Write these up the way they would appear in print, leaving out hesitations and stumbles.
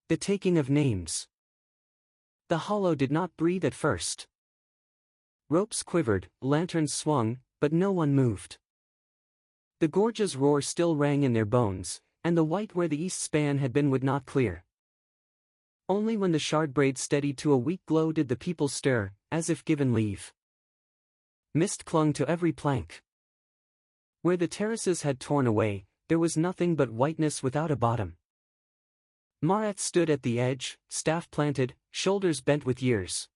The taking of names. The hollow did not breathe at first. Ropes quivered, lanterns swung, but no one moved. The gorge's roar still rang in their bones, and the white where the east span had been would not clear. Only when the shard braid steadied to a weak glow did the people stir, as if given leave. Mist clung to every plank. Where the terraces had torn away, there was nothing but whiteness without a bottom. Marath stood at the edge, staff planted, shoulders bent with years.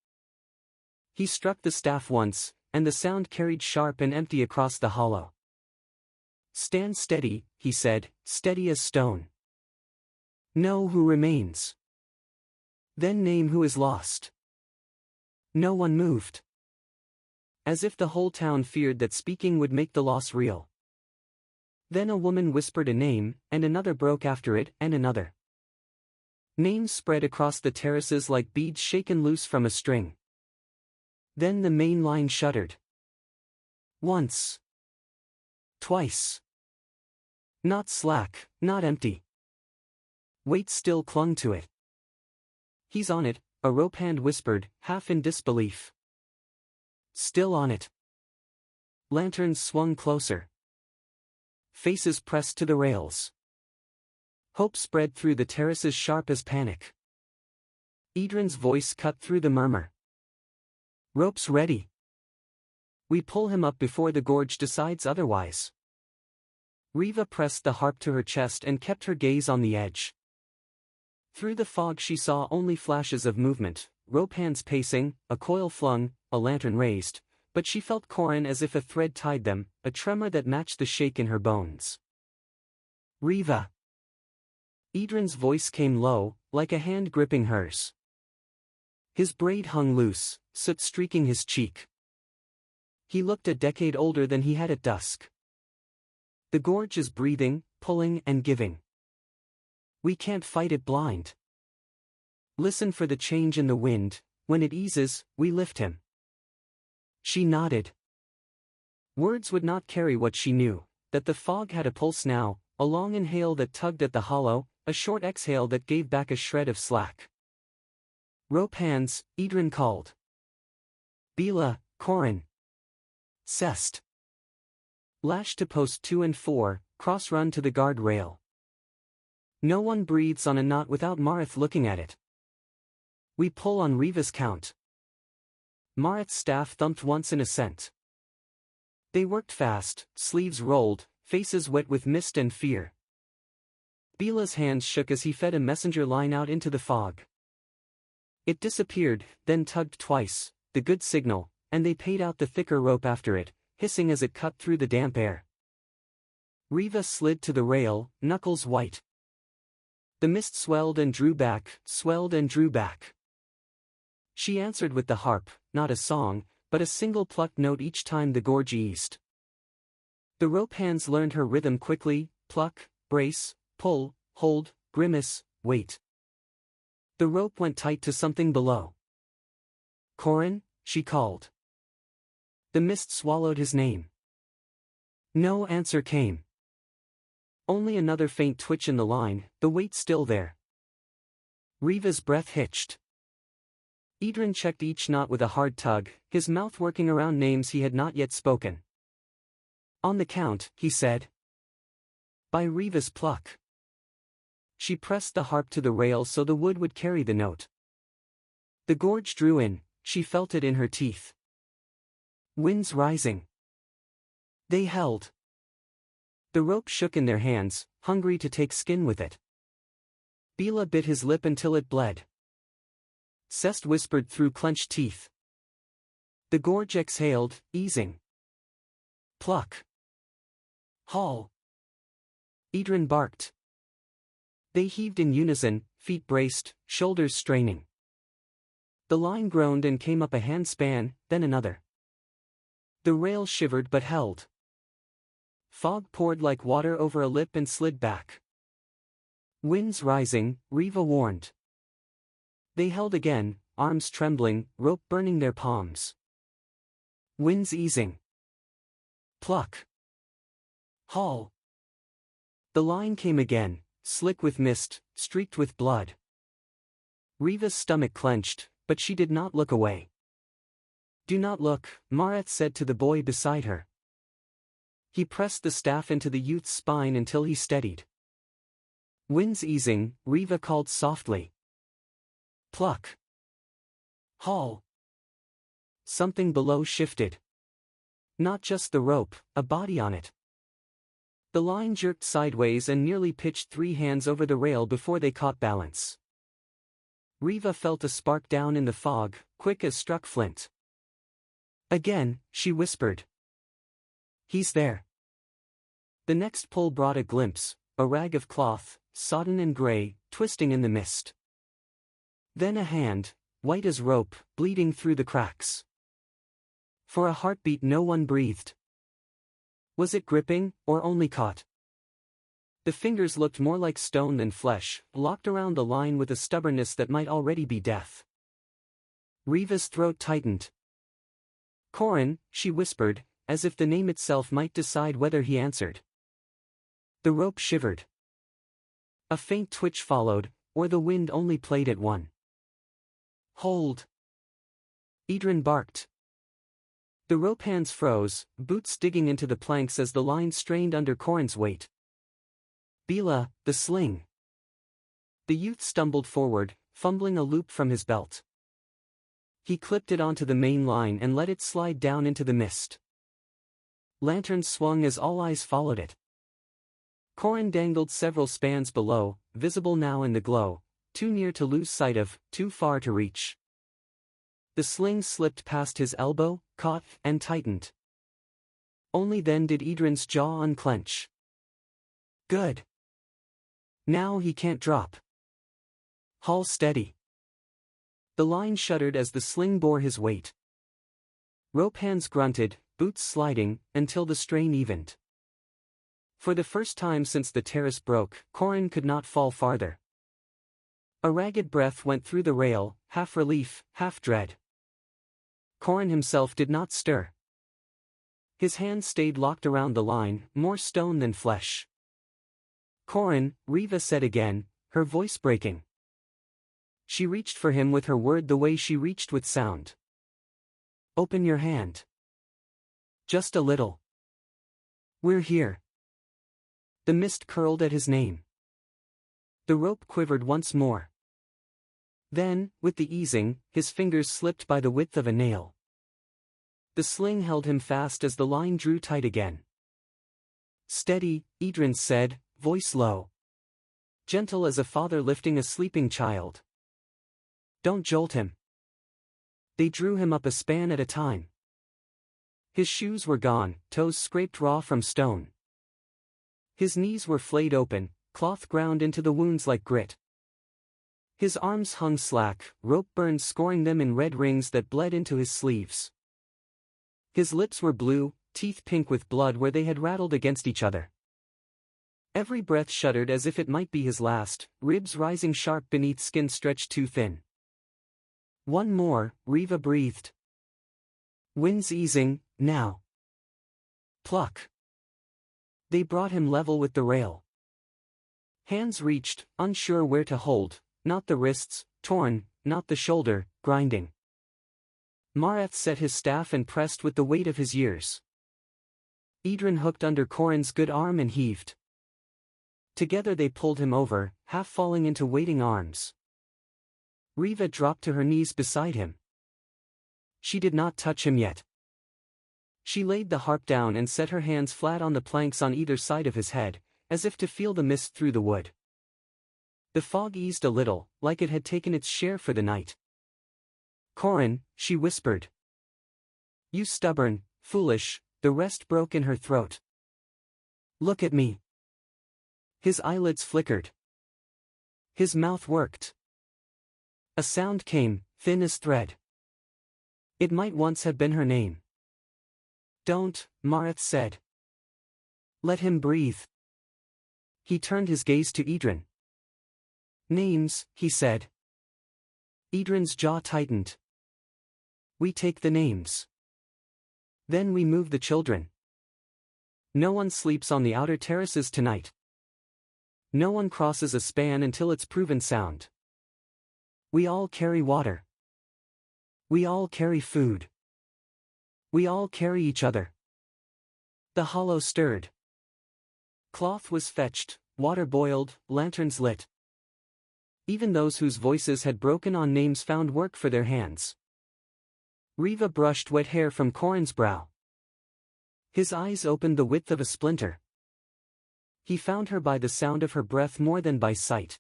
He struck the staff once, and the sound carried sharp and empty across the hollow. "Stand steady," he said, "steady as stone. Know who remains. Then name who is lost." No one moved. As if the whole town feared that speaking would make the loss real. Then a woman whispered a name, and another broke after it, and another. Names spread across the terraces like beads shaken loose from a string. Then the main line shuddered. Once. Twice. Not slack, not empty. Weight still clung to it. "He's on it," a rope hand whispered, half in disbelief. Still on it. Lanterns swung closer. Faces pressed to the rails. Hope spread through the terraces sharp as panic. Idrin's voice cut through the murmur. "Rope's ready. We pull him up before the gorge decides otherwise." Riva pressed the harp to her chest and kept her gaze on the edge. Through the fog she saw only flashes of movement, rope hands pacing, a coil flung, a lantern raised, but she felt Corin as if a thread tied them, a tremor that matched the shake in her bones. "Riva." Idrin's voice came low, like a hand gripping hers. His braid hung loose, soot streaking his cheek. He looked a decade older than he had at dusk. "The gorge is breathing, pulling and giving. We can't fight it blind. Listen for the change in the wind, when it eases, we lift him." She nodded. Words would not carry what she knew, that the fog had a pulse now, a long inhale that tugged at the hollow, a short exhale that gave back a shred of slack. "Rope hands," Idrin called. "Bila, Corin. Cest. Lash to post 2 and 4, cross-run to the guard rail." No one breathes on a knot without Marath looking at it. "We pull on Riva's count." Marath's staff thumped once in assent. They worked fast, sleeves rolled, faces wet with mist and fear. Bila's hands shook as he fed a messenger line out into the fog. It disappeared, then tugged twice, the good signal, and they paid out the thicker rope after it, hissing as it cut through the damp air. Riva slid to the rail, knuckles white. The mist swelled and drew back, swelled and drew back. She answered with the harp, not a song, but a single plucked note each time the gorge eased. The rope hands learned her rhythm quickly: pluck, brace, pull, hold, grimace, wait. The rope went tight to something below. "Corin," she called. The mist swallowed his name. No answer came. Only another faint twitch in the line, the weight still there. Riva's breath hitched. Idrin checked each knot with a hard tug, his mouth working around names he had not yet spoken. "On the count," he said. "By Riva's pluck." She pressed the harp to the rail so the wood would carry the note. The gorge drew in, she felt it in her teeth. Winds rising. They held. The rope shook in their hands, hungry to take skin with it. Bila bit his lip until it bled. Cest whispered through clenched teeth. The gorge exhaled, easing. "Pluck. Haul." Idrin barked. They heaved in unison, feet braced, shoulders straining. The line groaned and came up a handspan, then another. The rail shivered but held. Fog poured like water over a lip and slid back. Winds rising, Riva warned. They held again, arms trembling, rope burning their palms. Winds easing. Pluck. Haul. The line came again, slick with mist, streaked with blood. Riva's stomach clenched, but she did not look away. "Do not look," Mareth said to the boy beside her. He pressed the staff into the youth's spine until he steadied. "Wind's easing," Riva called softly. "Pluck." "Haul." Something below shifted. Not just the rope, a body on it. The line jerked sideways and nearly pitched 3 hands over the rail before they caught balance. Riva felt a spark down in the fog, quick as struck flint. "Again," she whispered. "He's there." The next pull brought a glimpse, a rag of cloth, sodden and gray, twisting in the mist. Then a hand, white as rope, bleeding through the cracks. For a heartbeat no one breathed. Was it gripping, or only caught? The fingers looked more like stone than flesh, locked around the line with a stubbornness that might already be death. Riva's throat tightened. "Corin," she whispered, as if the name itself might decide whether he answered. The rope shivered. A faint twitch followed, or the wind only played at one. "Hold!" Idren barked. The rope hands froze, boots digging into the planks as the line strained under Corin's weight. "Bila, the sling!" The youth stumbled forward, fumbling a loop from his belt. He clipped it onto the main line and let it slide down into the mist. Lanterns swung as all eyes followed it. Corin dangled several spans below, visible now in the glow, too near to lose sight of, too far to reach. The sling slipped past his elbow, caught, and tightened. Only then did Idren's jaw unclench. "Good. Now he can't drop. Haul steady." The line shuddered as the sling bore his weight. Rope hands grunted, boots sliding, until the strain evened. For the first time since the terrace broke, Corin could not fall farther. A ragged breath went through the rail, half relief, half dread. Corin himself did not stir. His hands stayed locked around the line, more stone than flesh. "Corin," Riva said again, her voice breaking. She reached for him with her word the way she reached with sound. "Open your hand. Just a little. We're here." The mist curled at his name. The rope quivered once more. Then, with the easing, his fingers slipped by the width of a nail. The sling held him fast as the line drew tight again. "Steady," Idren said, voice low. Gentle as a father lifting a sleeping child. "Don't jolt him." They drew him up a span at a time. His shoes were gone, toes scraped raw from stone. His knees were flayed open, cloth ground into the wounds like grit. His arms hung slack, rope burns scoring them in red rings that bled into his sleeves. His lips were blue, teeth pink with blood where they had rattled against each other. Every breath shuddered as if it might be his last, ribs rising sharp beneath skin stretched too thin. "One more," Riva breathed. "Wind's easing, now. Pluck." They brought him level with the rail. Hands reached, unsure where to hold, not the wrists, torn, not the shoulder, grinding. Mareth set his staff and pressed with the weight of his years. Idren hooked under Corin's good arm and heaved. Together they pulled him over, half falling into waiting arms. Riva dropped to her knees beside him. She did not touch him yet. She laid the harp down and set her hands flat on the planks on either side of his head, as if to feel the mist through the wood. The fog eased a little, like it had taken its share for the night. "Corin," she whispered. "You stubborn, foolish," the rest broke in her throat. "Look at me." His eyelids flickered. His mouth worked. A sound came, thin as thread. It might once have been her name. "Don't," Mareth said. "Let him breathe." He turned his gaze to Idren. "Names," he said. Idren's jaw tightened. "We take the names. Then we move the children. No one sleeps on the outer terraces tonight. No one crosses a span until it's proven sound. We all carry water. We all carry food. We all carry each other. The hollow stirred. Cloth was fetched, water boiled, lanterns lit. Even those whose voices had broken on names found work for their hands. Riva brushed wet hair from Corin's brow. His eyes opened the width of a splinter. He found her by the sound of her breath more than by sight.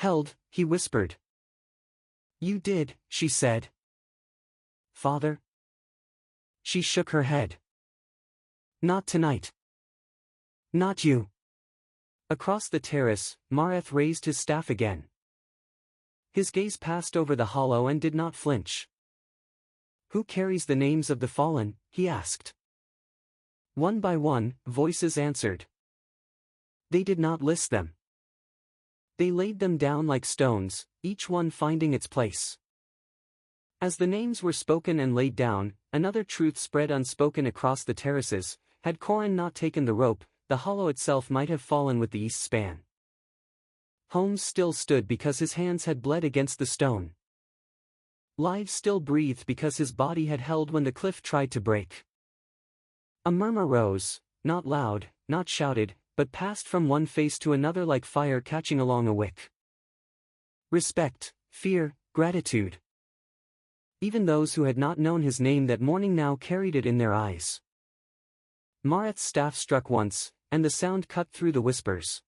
Held, he whispered. You did, she said. Father? She shook her head. Not tonight. Not you. Across the terrace, Mareth raised his staff again. His gaze passed over the hollow and did not flinch. Who carries the names of the fallen? He asked. One by one, voices answered. They did not list them. They laid them down like stones, each one finding its place. As the names were spoken and laid down, another truth spread unspoken across the terraces. Had Corin not taken the rope, the hollow itself might have fallen with the east span. Holmes still stood because his hands had bled against the stone. Lives still breathed because his body had held when the cliff tried to break. A murmur rose, not loud, not shouted, but passed from one face to another like fire catching along a wick. Respect, fear, gratitude. Even those who had not known his name that morning now carried it in their eyes. Mareth's staff struck once, and the sound cut through the whispers.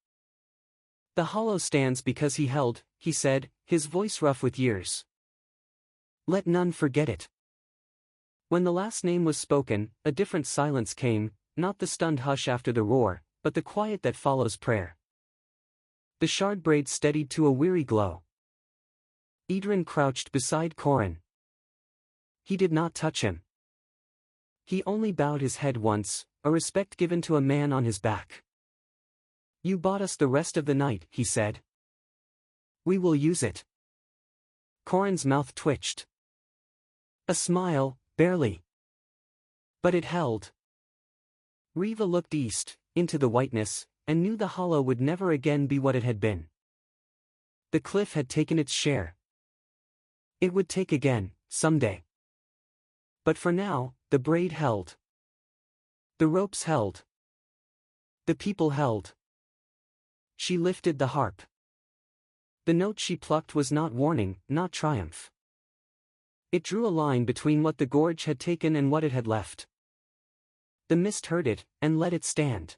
The hollow stands because he held, he said, his voice rough with years. Let none forget it. When the last name was spoken, a different silence came, not the stunned hush after the roar, but the quiet that follows prayer. The shard braid steadied to a weary glow. Idrin crouched beside Corin. He did not touch him. He only bowed his head once, a respect given to a man on his back. You bought us the rest of the night, he said. We will use it. Corin's mouth twitched. A smile, barely. But it held. Riva looked east, into the whiteness, and knew the hollow would never again be what it had been. The cliff had taken its share. It would take again, someday. But for now, the braid held. The ropes held. The people held. She lifted the harp. The note she plucked was not warning, not triumph. It drew a line between what the gorge had taken and what it had left. The mist heard it, and let it stand.